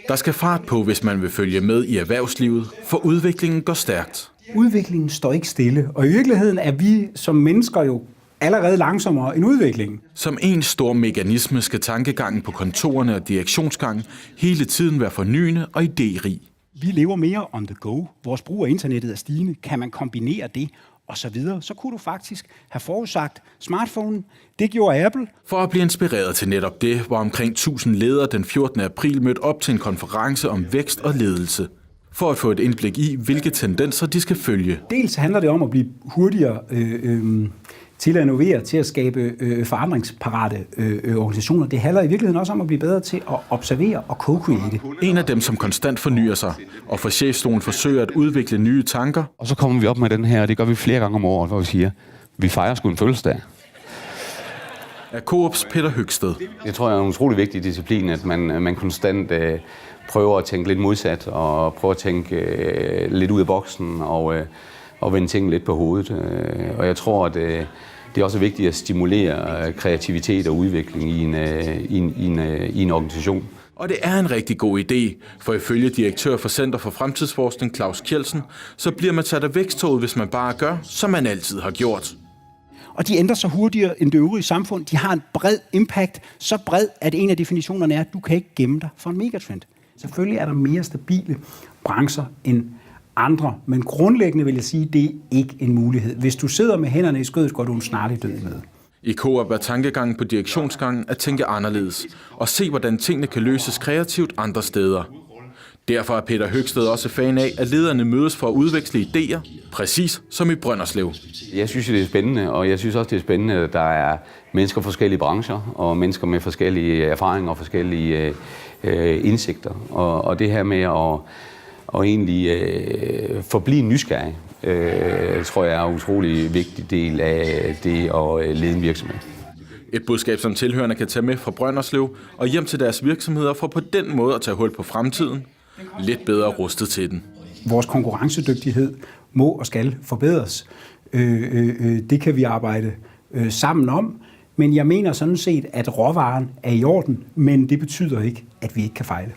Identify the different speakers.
Speaker 1: Der skal fart på, hvis man vil følge med i erhvervslivet, for udviklingen går stærkt.
Speaker 2: Udviklingen står ikke stille, og i virkeligheden er vi som mennesker jo allerede langsommere end udviklingen.
Speaker 1: Som en stor mekanisme skal tankegangen på kontorerne og direktionsgangen hele tiden være fornyende og idérig.
Speaker 2: Vi lever mere on the go. Vores brug af internettet er stigende. Kan man kombinere det? Og så videre, så kunne du faktisk have forudsagt smartphone. Det gjorde Apple.
Speaker 1: For at blive inspireret til netop det, var omkring 1000 ledere den 14. april mødt op til en konference om vækst og ledelse. For at få et indblik i, hvilke tendenser de skal følge.
Speaker 2: Dels handler det om at blive hurtigere til at innovere, til at skabe forandringsparate organisationer. Det handler i virkeligheden også om at blive bedre til at observere og co-create.
Speaker 1: En af dem, som konstant fornyer sig, og for chefstolen forsøger at udvikle nye tanker.
Speaker 3: Og så kommer vi op med den her, og det gør vi flere gange om året, hvor vi siger, vi fejrer sgu en fødselsdag.
Speaker 1: Af Coops Peter Høgsted.
Speaker 3: Jeg tror, det er en utrolig vigtig disciplin, at man konstant prøver at tænke lidt modsat, og prøver at tænke lidt ud af boksen, og vende tingene lidt på hovedet. Og jeg tror, at det er også vigtigt at stimulere kreativitet og udvikling i en organisation.
Speaker 1: Og det er en rigtig god idé, for ifølge direktør for Center for Fremtidsforskning Claus Kjeldsen, så bliver man sat af væksttoget, hvis man bare gør, som man altid har gjort.
Speaker 2: Og de ændrer sig hurtigere end det øvrige samfund. De har en bred impact, så bred, at en af definitionerne er, at du kan ikke gemme dig for en megatrend. Selvfølgelig er der mere stabile brancher end andre, men grundlæggende vil jeg sige, at det er ikke en mulighed. Hvis du sidder med hænderne i skødet, går du en snarlig død med.
Speaker 1: I Coop er tankegangen på direktionsgangen at tænke anderledes og se, hvordan tingene kan løses kreativt andre steder. Derfor er Peter Høgsted også fan af, at lederne mødes for at udveksle idéer, præcis som i Brønderslev.
Speaker 3: Jeg synes, det er spændende, og jeg synes også, det er spændende, at der er mennesker fra forskellige brancher, og mennesker med forskellige erfaringer og forskellige indsigter. Og det her med at egentlig forblive nysgerrig, tror jeg er en utrolig vigtig del af det at lede en virksomhed.
Speaker 1: Et budskab, som tilhørende kan tage med fra Brønderslev og hjem til deres virksomheder for på den måde at tage hul på fremtiden, lidt bedre rustet til den.
Speaker 2: Vores konkurrencedygtighed må og skal forbedres. Det kan vi arbejde sammen om, men jeg mener sådan set, at råvaren er i orden, men det betyder ikke, at vi ikke kan fejle.